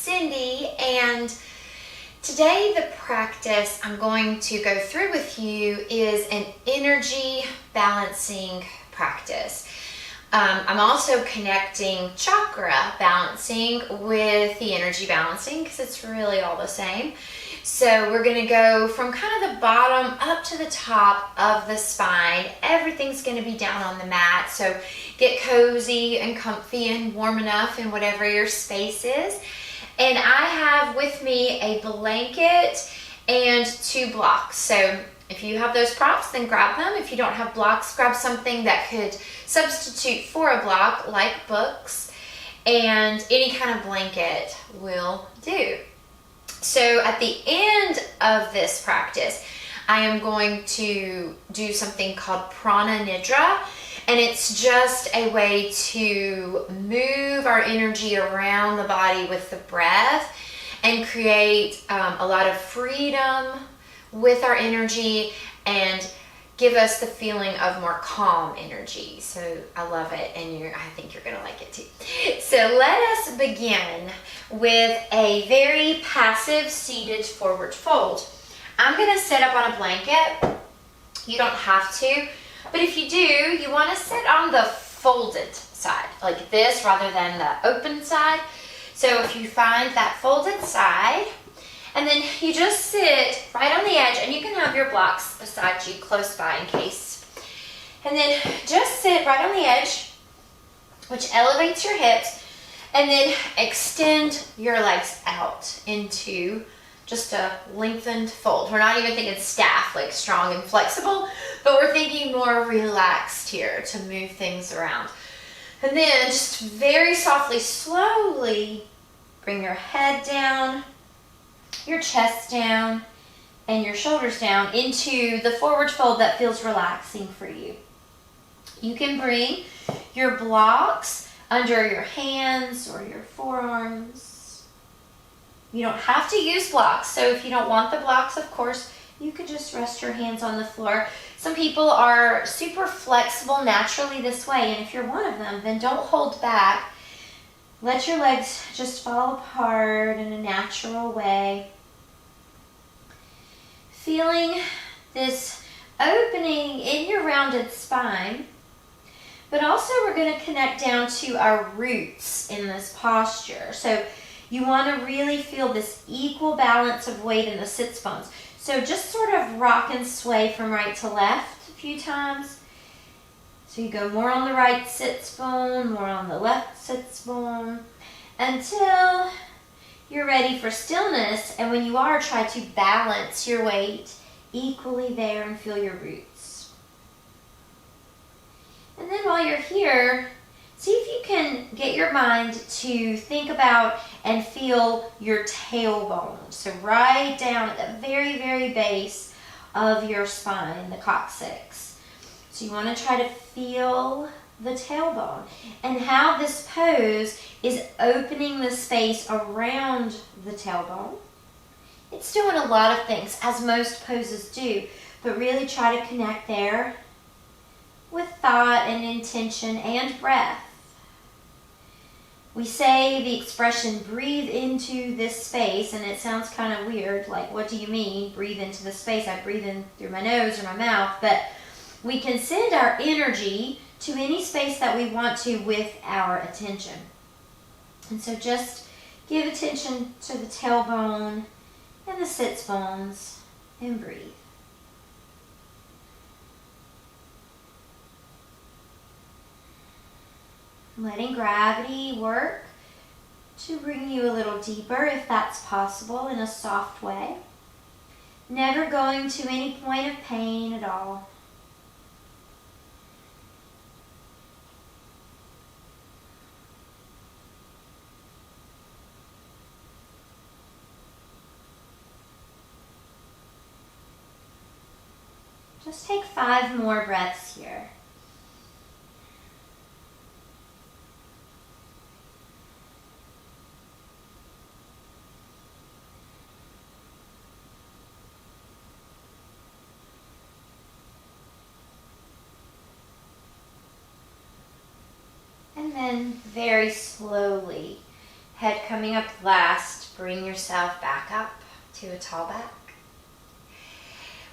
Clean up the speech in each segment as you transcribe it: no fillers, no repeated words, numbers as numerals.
Cindy, and today the practice I'm going to go through with you is an energy balancing practice. I'm also connecting chakra balancing with the energy balancing because it's really all the same. So we're going to go from kind of the bottom up to the top of the spine. Everything's going to be down on the mat. So get cozy and comfy and warm enough in whatever your space is. And I have with me a blanket and 2 blocks. So if you have those props, then grab them. If you don't have blocks, grab something that could substitute for a block, like books, and any kind of blanket will do. So at the end of this practice, I am going to do something called Prana Nidra, and it's just a way to move our energy around the body with the breath and create a lot of freedom with our energy and give us the feeling of more calm energy. So I love it, and I think you're gonna like it too. So let us begin with a very passive seated forward fold. I'm gonna sit up on a blanket. You don't have to, but if you do, you wanna sit on the folded side, like this, rather than the open side. So if you find that folded side, and then you just sit right on the edge, and you can have your blocks beside you close by in case. And then just sit right on the edge, which elevates your hips, and then extend your legs out into just a lengthened fold. We're not even thinking staff, like strong and flexible, but we're thinking more relaxed here to move things around. And then just very softly, slowly bring your head down, your chest down, and your shoulders down into the forward fold that feels relaxing for you. You can bring your blocks under your hands or your forearms. You don't have to use blocks, so if you don't want the blocks, of course, you could just rest your hands on the floor. Some people are super flexible naturally this way, and if you're one of them, then don't hold back. Let your legs just fall apart in a natural way. Feeling this opening in your rounded spine, but also we're going to connect down to our roots in this posture. So you want to really feel this equal balance of weight in the sits bones. So just sort of rock and sway from right to left a few times. So you go more on the right sits bone, more on the left sits bone, until you're ready for stillness. And when you are, try to balance your weight equally there and feel your roots. And then while you're here, see if you can get your mind to think about and feel your tailbone. So right down at the very, very base of your spine, the coccyx. So you want to try to feel the tailbone and how this pose is opening the space around the tailbone. It's doing a lot of things, as most poses do, but really try to connect there with thought and intention and breath. We say the expression breathe into this space, and it sounds kind of weird, like what do you mean breathe into the space? I breathe in through my nose or my mouth, but we can send our energy to any space that we want to with our attention. And so just give attention to the tailbone and the sits bones and breathe. Letting gravity work to bring you a little deeper if that's possible in a soft way. Never going to any point of pain at all. Just take 5 more breaths here. And then very slowly Head coming up last. Bring yourself back up to a tall back.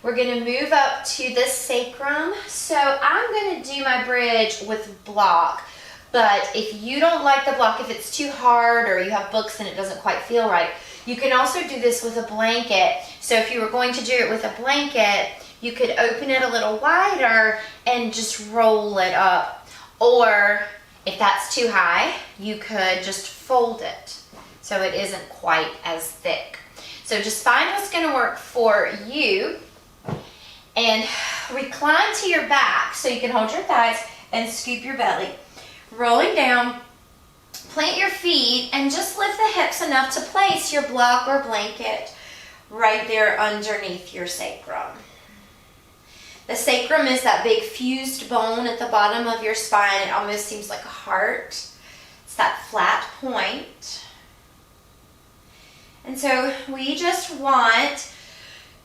We're going to move up to the sacrum. So I'm going to do my bridge with block. But if you don't like the block, if it's too hard or you have books and it doesn't quite feel right, you can also do this with a blanket. So if you were going to do it with a blanket, you could open it a little wider and just roll it up. Or if that's too high, you could just fold it so it isn't quite as thick. So just find what's going to work for you and recline to your back so you can hold your thighs and scoop your belly. Rolling down, plant your feet and just lift the hips enough to place your block or blanket right there underneath your sacrum. The sacrum is that big fused bone at the bottom of your spine. It almost seems like a heart. It's that flat point. And so we just want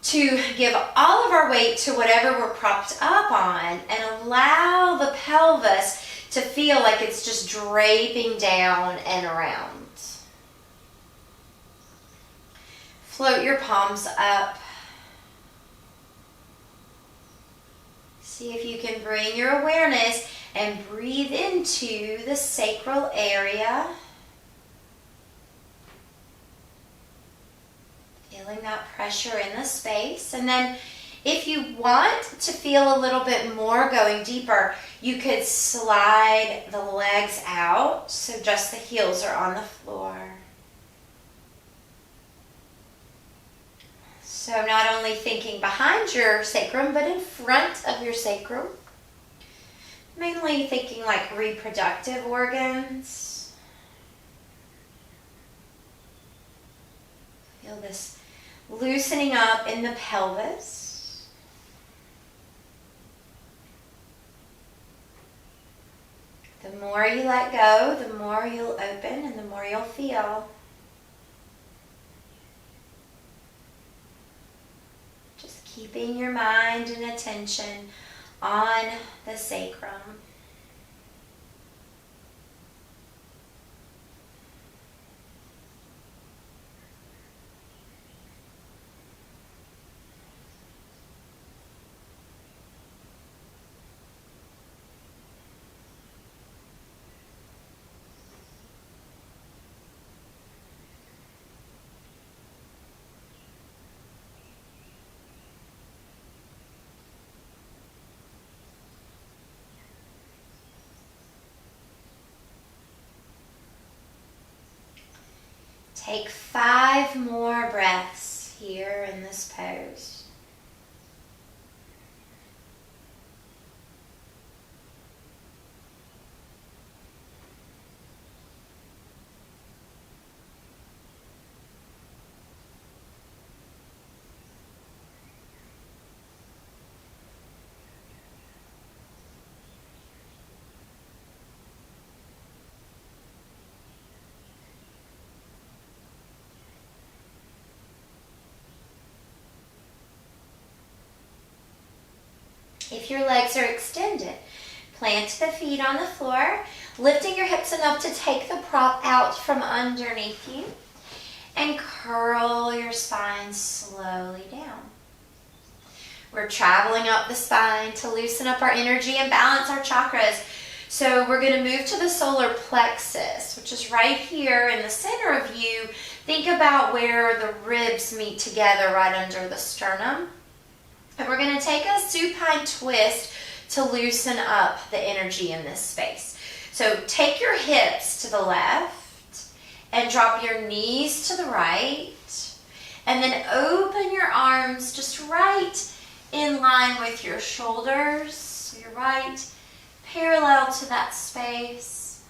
to give all of our weight to whatever we're propped up on and allow the pelvis to feel like it's just draping down and around. Float your palms up. See if you can bring your awareness and breathe into the sacral area. Feeling that pressure in the space. And then if you want to feel a little bit more going deeper, you could slide the legs out so just the heels are on the floor. So not only thinking behind your sacrum, but in front of your sacrum. Mainly thinking like reproductive organs. Feel this loosening up in the pelvis. The more you let go, the more you'll open and the more you'll feel. Just keeping your mind and attention on the sacrum. Take 5 more breaths here in this pose. If your legs are extended, plant the feet on the floor, lifting your hips enough to take the prop out from underneath you, and curl your spine slowly down. We're traveling up the spine to loosen up our energy and balance our chakras. So we're going to move to the solar plexus, which is right here in the center of you. Think about where the ribs meet together right under the sternum. And we're going to take a supine twist to loosen up the energy in this space. So take your hips to the left and drop your knees to the right. And then open your arms just right in line with your shoulders. So you're right parallel to that space.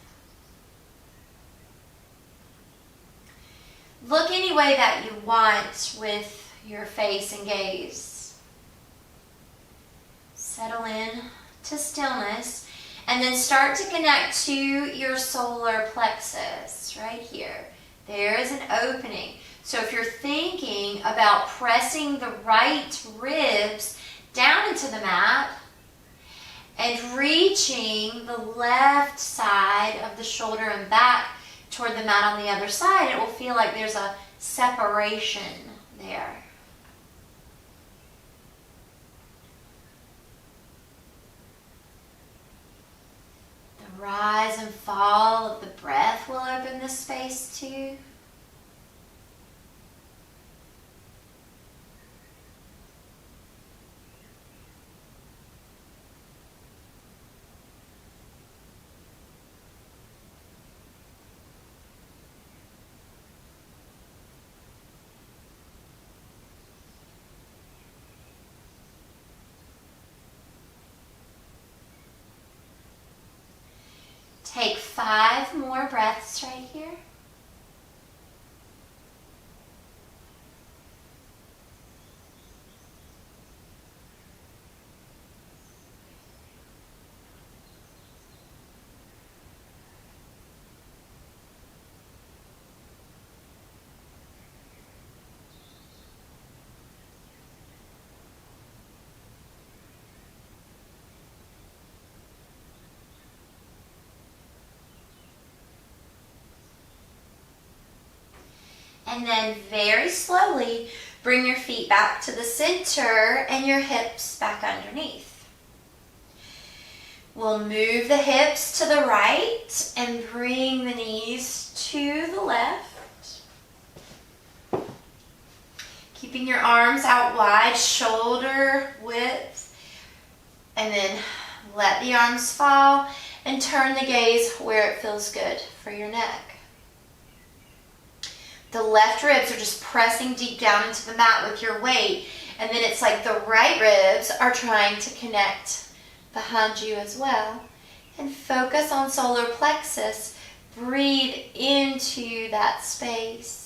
Look any way that you want with your face and gaze. Settle in to stillness and then start to connect to your solar plexus right here. There is an opening. So if you're thinking about pressing the right ribs down into the mat and reaching the left side of the shoulder and back toward the mat on the other side, it will feel like there's a separation there. The rise and fall of the breath will open the space too. Take 5 more breaths right here. And then very slowly bring your feet back to the center and your hips back underneath. We'll move the hips to the right and bring the knees to the left. Keeping your arms out wide, shoulder width. And then let the arms fall and turn the gaze where it feels good for your neck. The left ribs are just pressing deep down into the mat with your weight. And then it's like the right ribs are trying to connect behind you as well. And focus on solar plexus. Breathe into that space.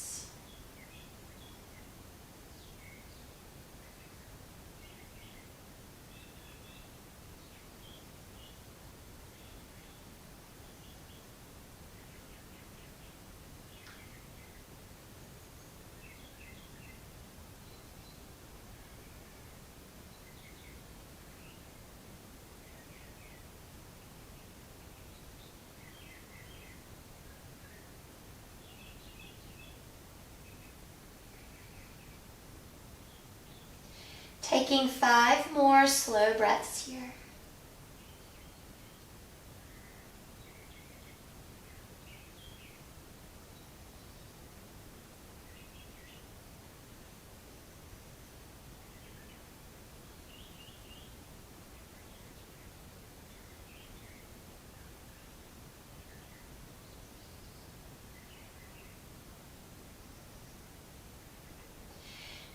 Taking 5 more slow breaths here.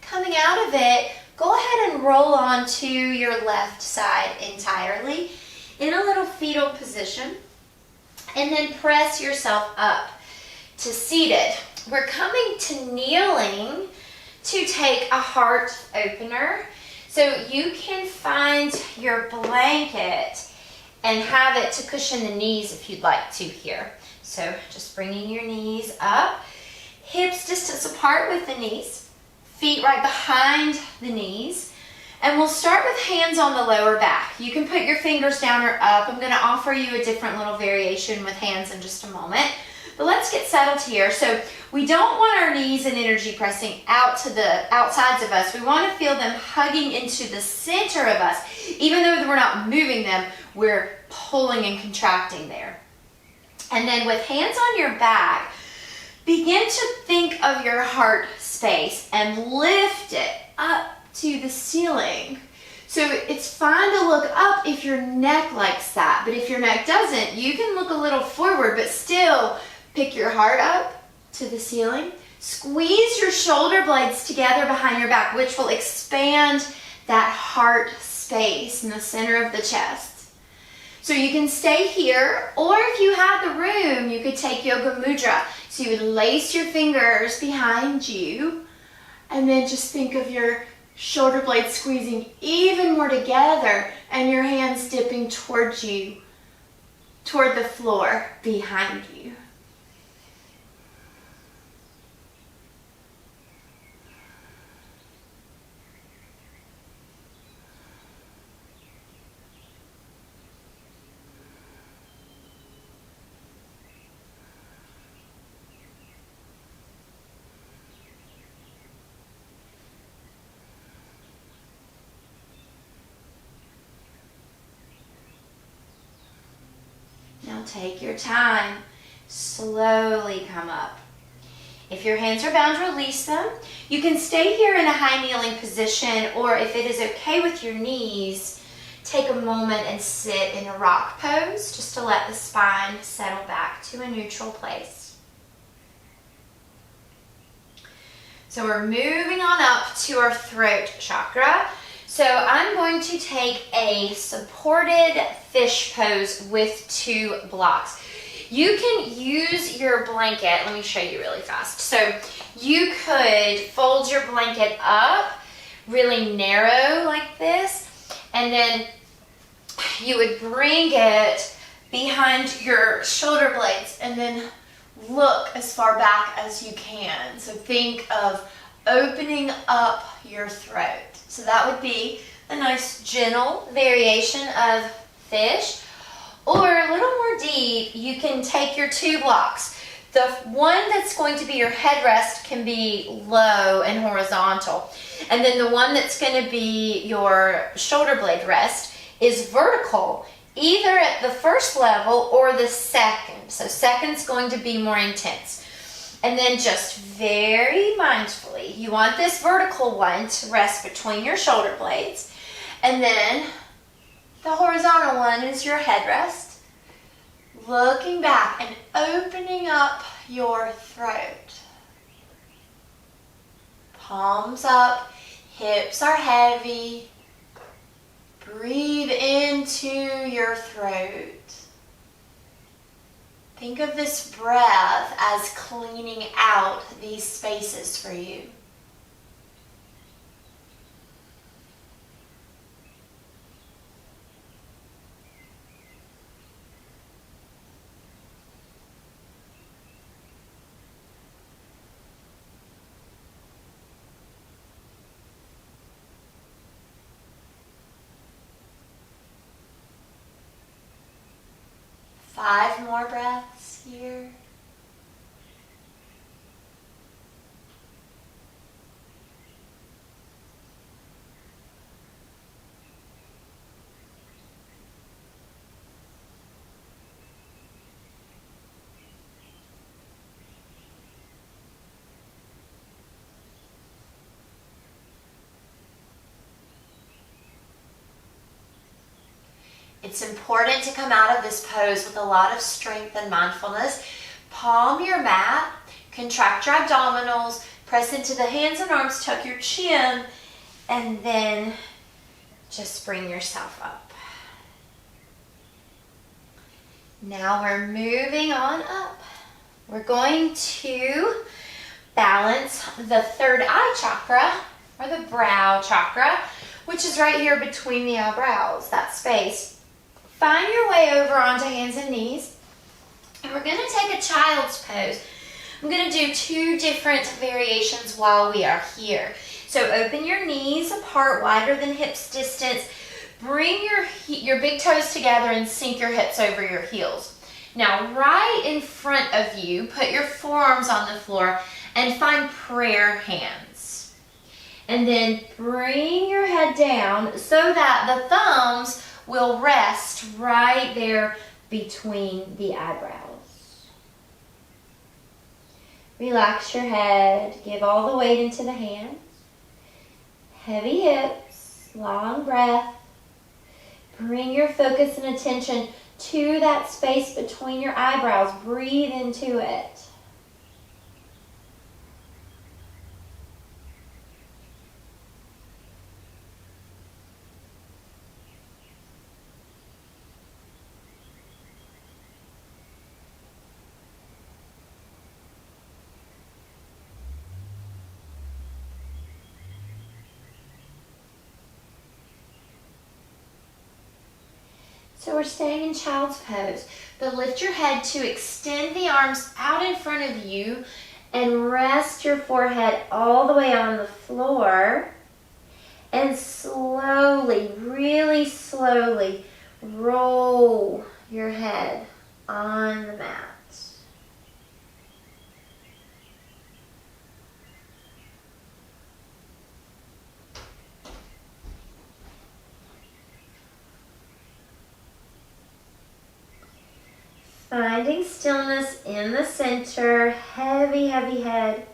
Coming out of it, go ahead and roll onto your left side entirely in a little fetal position, and then press yourself up to seated. We're coming to kneeling to take a heart opener. So you can find your blanket and have it to cushion the knees if you'd like to here. So just bringing your knees up, hips distance apart with the knees. Feet right behind the knees. And we'll start with hands on the lower back. You can put your fingers down or up. I'm going to offer you a different little variation with hands in just a moment. But let's get settled here. So we don't want our knees and energy pressing out to the outsides of us. We want to feel them hugging into the center of us. Even though we're not moving them, we're pulling and contracting there. And then with hands on your back, begin to think of your heart space and lift it up to the ceiling. So it's fine to look up if your neck likes that, but if your neck doesn't, you can look a little forward, but still pick your heart up to the ceiling. Squeeze your shoulder blades together behind your back, which will expand that heart space in the center of the chest. So you can stay here, or if you have the room, you could take Yoga Mudra. So you would lace your fingers behind you, and then just think of your shoulder blades squeezing even more together, and your hands dipping towards you, toward the floor behind you. Now take your time. Slowly come up. If your hands are bound, release them. You can stay here in a high kneeling position, or if it is okay with your knees, take a moment and sit in a rock pose just to let the spine settle back to a neutral place. So we're moving on up to our throat chakra. So I'm going to take a supported fish pose with 2 blocks. You can use your blanket. Let me show you really fast. So you could fold your blanket up really narrow like this, and then you would bring it behind your shoulder blades and then look as far back as you can. So think of opening up your throat. So that would be a nice gentle variation of fish. Or a little more deep, you can take your 2 blocks. The one that's going to be your headrest can be low and horizontal. And then the one that's going to be your shoulder blade rest is vertical, either at the first level or the second. So second's going to be more intense. And then just very mindfully, you want this vertical one to rest between your shoulder blades. And then the horizontal one is your headrest. Looking back and opening up your throat. Palms up, hips are heavy. Breathe into your throat. Think of this breath as cleaning out these spaces for you. Five more breaths here. It's important to come out of this pose with a lot of strength and mindfulness. Palm your mat, contract your abdominals, press into the hands and arms, tuck your chin, and then just bring yourself up. Now we're moving on up. We're going to balance the third eye chakra, or the brow chakra, which is right here between the eyebrows, that space. Find your way over onto hands and knees, and we're going to take a child's pose. I'm going to do 2 different variations while we are here. So open your knees apart, wider than hips distance. Bring your big toes together and sink your hips over your heels. Now, right in front of you, put your forearms on the floor and find prayer hands. And then bring your head down so that the thumbs will rest right there between the eyebrows. Relax your head. Give all the weight into the hands. Heavy hips, long breath. Bring your focus and attention to that space between your eyebrows. Breathe into it. So we're staying in child's pose, but lift your head to extend the arms out in front of you and rest your forehead all the way on the floor, and slowly, really slowly roll your head on the mat. Finding stillness in the center, heavy, heavy head.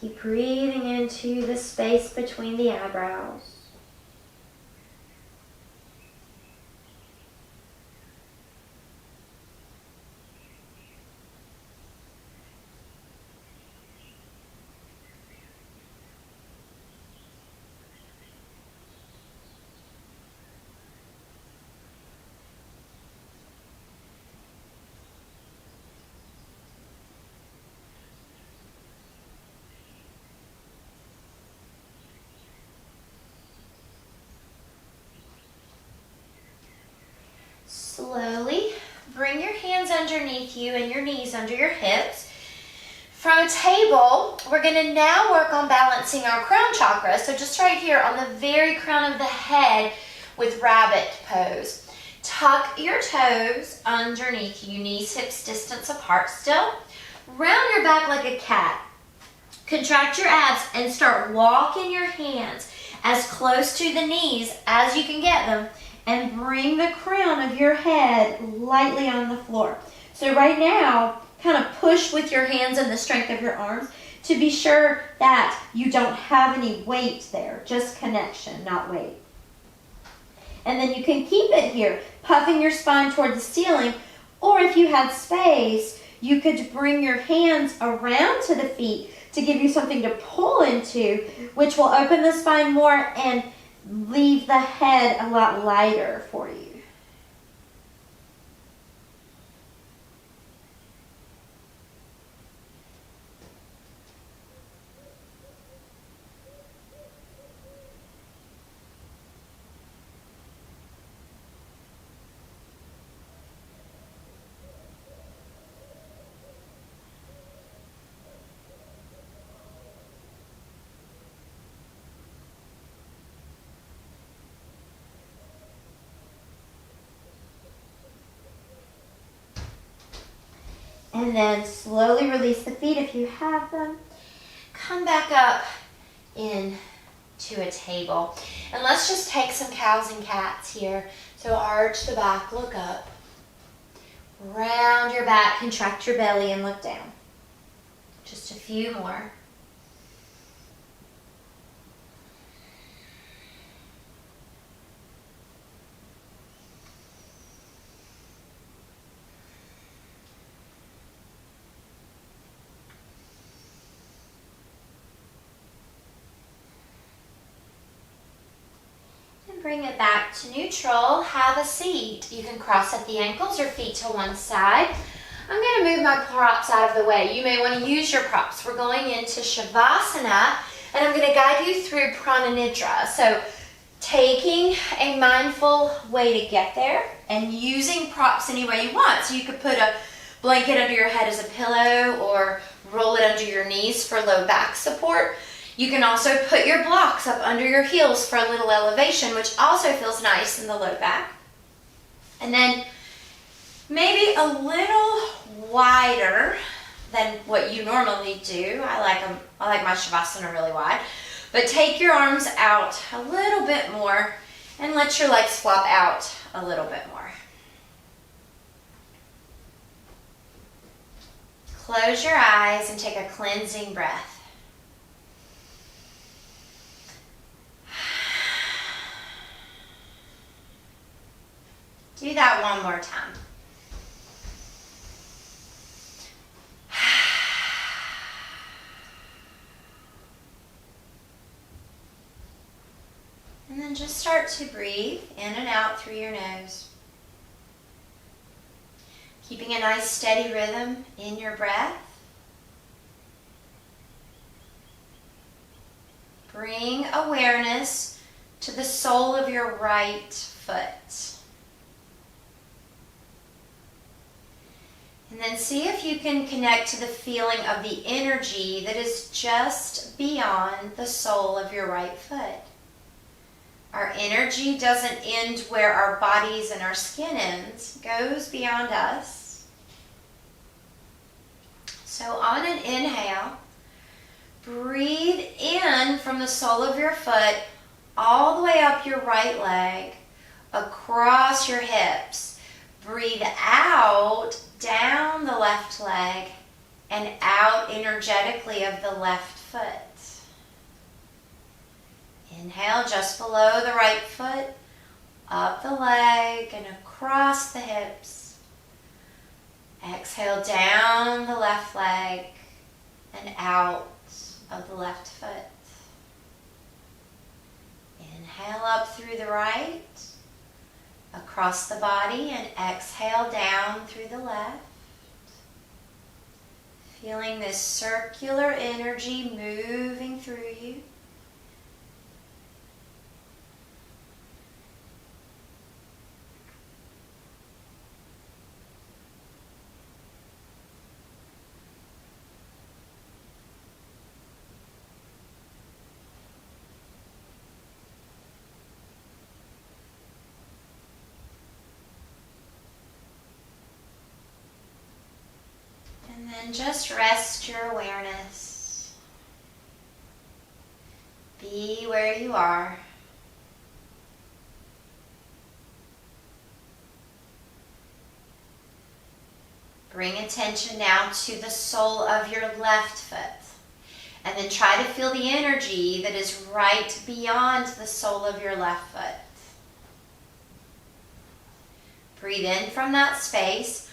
Keep breathing into the space between the eyebrows. Slowly bring your hands underneath you and your knees under your hips. From a table, we're going to now work on balancing our crown chakra. So just right here on the very crown of the head with rabbit pose. Tuck your toes underneath you, knees, hips distance apart still. Round your back like a cat. Contract your abs and start walking your hands as close to the knees as you can get them. And bring the crown of your head lightly on the floor. So right now, kind of push with your hands and the strength of your arms to be sure that you don't have any weight there. Just connection, not weight. And then you can keep it here, puffing your spine toward the ceiling. Or if you had space, you could bring your hands around to the feet to give you something to pull into, which will open the spine more and leave the head a lot lighter for you. And then slowly release the feet if you have them. Come back up into a table. And let's just take some cows and cats here. So arch the back, look up. Round your back, contract your belly, and look down. Just a few more. Bring it back to neutral. Have a seat. You can cross at the ankles or feet to one side. I'm going to move my props out of the way. You may want to use your props. We're going into Shavasana, and I'm going to guide you through Prana Nidra. So taking a mindful way to get there and using props any way you want. So you could put a blanket under your head as a pillow or roll it under your knees for low back support. You can also put your blocks up under your heels for a little elevation, which also feels nice in the low back. And then maybe a little wider than what you normally do. I like my Shavasana really wide. But take your arms out a little bit more and let your legs flop out a little bit more. Close your eyes and take a cleansing breath. Do that one more time. And then just start to breathe in and out through your nose. Keeping a nice steady rhythm in your breath. Bring awareness to the sole of your right foot. And then see if you can connect to the feeling of the energy that is just beyond the sole of your right foot. Our energy doesn't end where our bodies and our skin ends. It goes beyond us. So on an inhale, breathe in from the sole of your foot all the way up your right leg, across your hips. Breathe out, down the left leg and out energetically of the left foot. Inhale just below the right foot, up the leg and across the hips. Exhale down the left leg and out of the left foot. Inhale up through the right, across the body, and exhale down through the left. Feeling this circular energy moving through you. And then just rest your awareness. Be where you are. Bring attention now to the sole of your left foot. And then try to feel the energy that is right beyond the sole of your left foot. Breathe in from that space,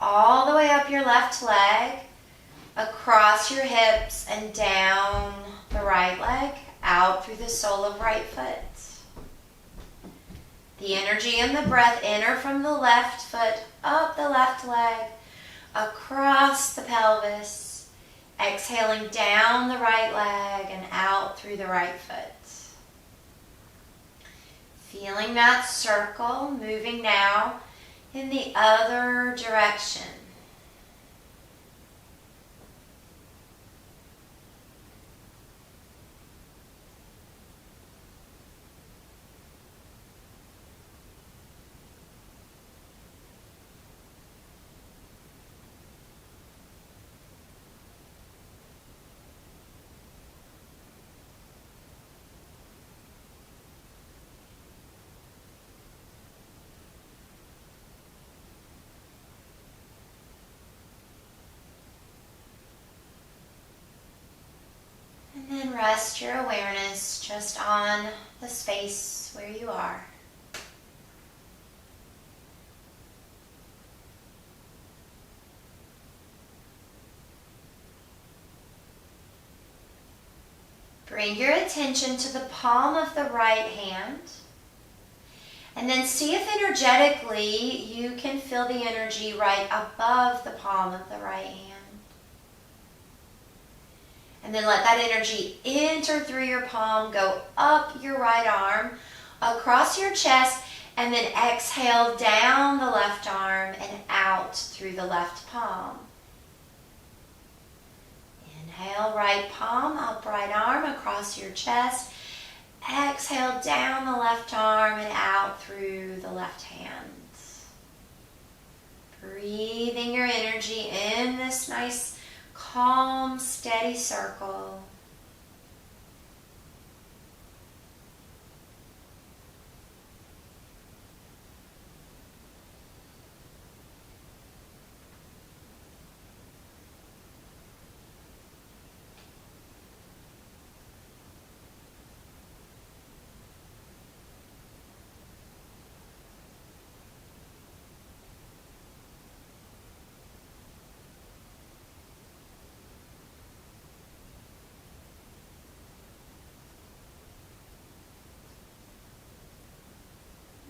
all the way up your left leg, across your hips and down the right leg, out through the sole of right foot. The energy and the breath enter from the left foot, up the left leg, across the pelvis, exhaling down the right leg and out through the right foot. Feeling that circle moving now in the other direction. And then rest your awareness just on the space where you are. Bring your attention to the palm of the right hand. And then see if energetically you can feel the energy right above the palm of the right hand. And then let that energy enter through your palm, go up your right arm, across your chest, and then exhale down the left arm and out through the left palm. Inhale, right palm, up right arm, across your chest. Exhale down the left arm and out through the left hand. Breathing your energy in this nice calm, steady circle.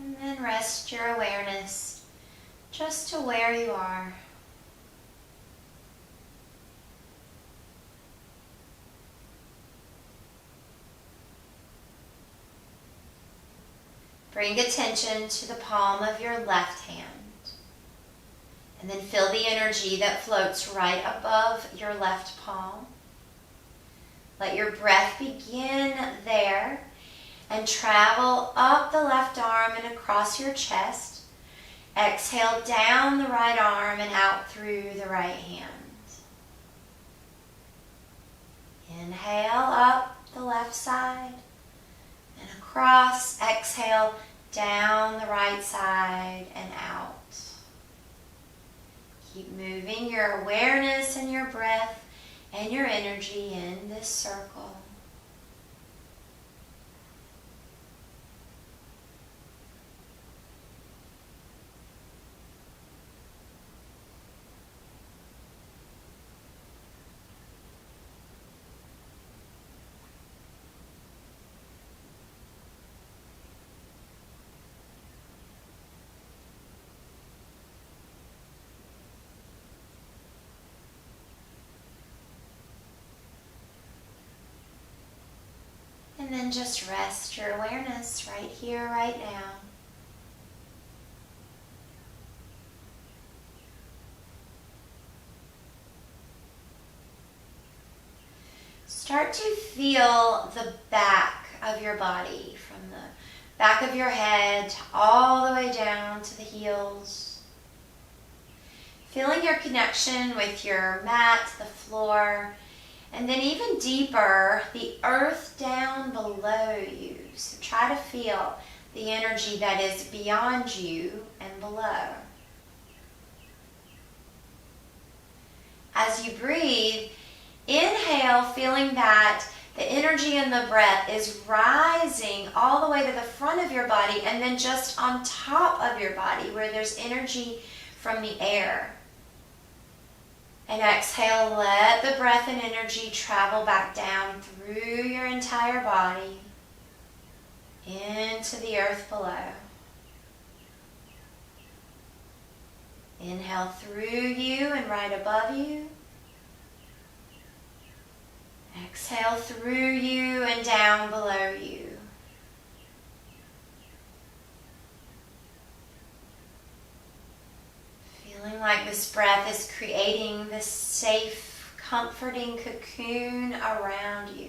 And then rest your awareness just to where you are. Bring attention to the palm of your left hand. And then feel the energy that floats right above your left palm. Let your breath begin there and travel up the left arm and across your chest. Exhale down the right arm and out through the right hand. Inhale up the left side and across. Exhale down the right side and out. Keep moving your awareness and your breath and your energy in this circle. And then just rest your awareness right here, right now. Start to feel the back of your body, from the back of your head all the way down to the heels. Feeling your connection with your mat, the floor, and then even deeper, the earth down below you. So try to feel the energy that is beyond you and below. As you breathe, inhale, feeling that the energy in the breath is rising all the way to the front of your body and then just on top of your body where there's energy from the air. And exhale, let the breath and energy travel back down through your entire body into the earth below. Inhale through you and right above you. Exhale through you and down below you. Feeling like this breath is creating this safe, comforting cocoon around you.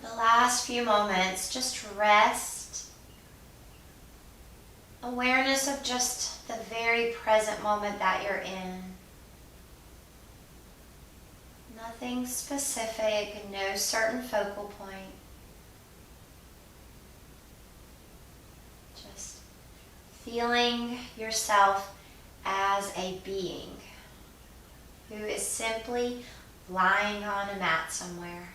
For the last few moments, just rest. Awareness of just the very present moment that you're in. Nothing specific, no certain focal point. Just feeling yourself as a being who is simply lying on a mat somewhere.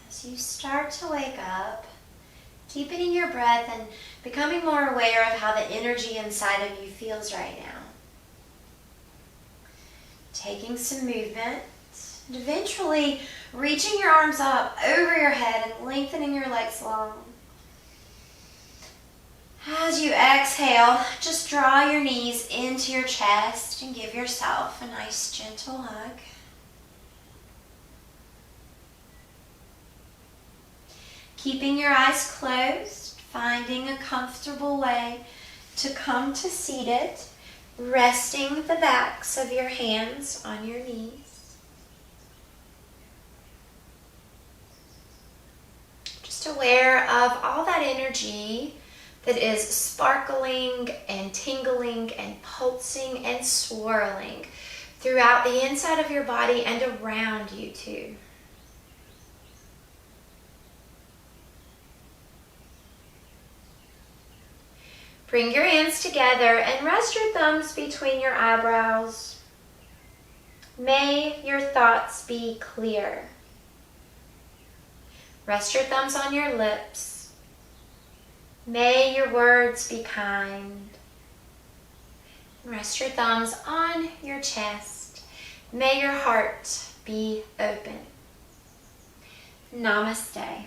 As you start to wake up, deepening your breath and becoming more aware of how the energy inside of you feels right now. Taking some movement and eventually reaching your arms up over your head and lengthening your legs long. As you exhale, just draw your knees into your chest and give yourself a nice gentle hug. Keeping your eyes closed, finding a comfortable way to come to seated, resting the backs of your hands on your knees. Just aware of all that energy that is sparkling and tingling and pulsing and swirling throughout the inside of your body and around you too. Bring your hands together and rest your thumbs between your eyebrows. May your thoughts be clear. Rest your thumbs on your lips. May your words be kind. Rest your thumbs on your chest. May your heart be open. Namaste.